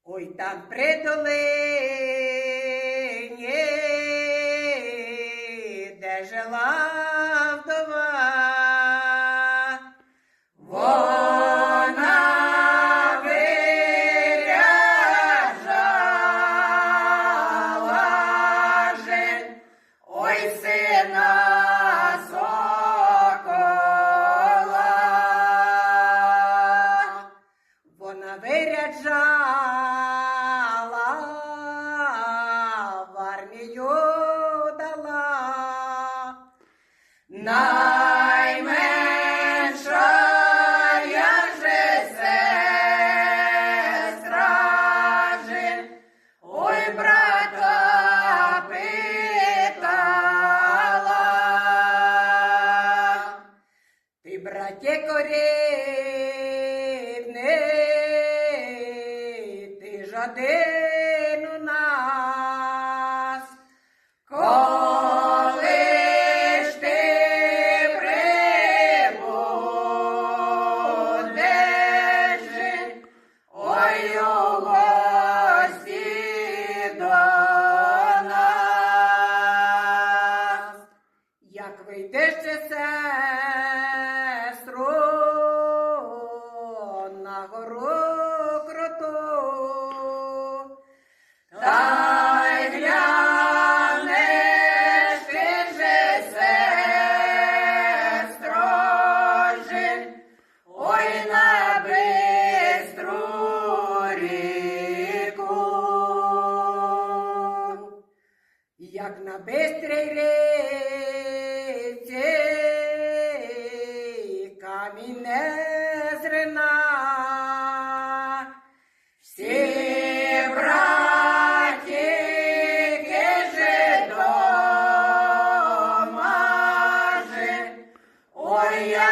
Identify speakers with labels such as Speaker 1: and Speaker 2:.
Speaker 1: Ой, там при долині, де жила вдова, вона виряджала жен, ой, сина сокола, вона виряджала в армію дала. Найменшая же сестра жен, ой, брата питала. Ти, братє корівний, ти ж один у нас, коли ж ти прибудеш, ой, у гості до нас, як вийдеш ти, сестро, на гору круту, та й глянеш ти же, сестро жен, ой, на бистру ріку, як на бистрій ріці камінь не зрина. Всі братіки же дома же, ой, я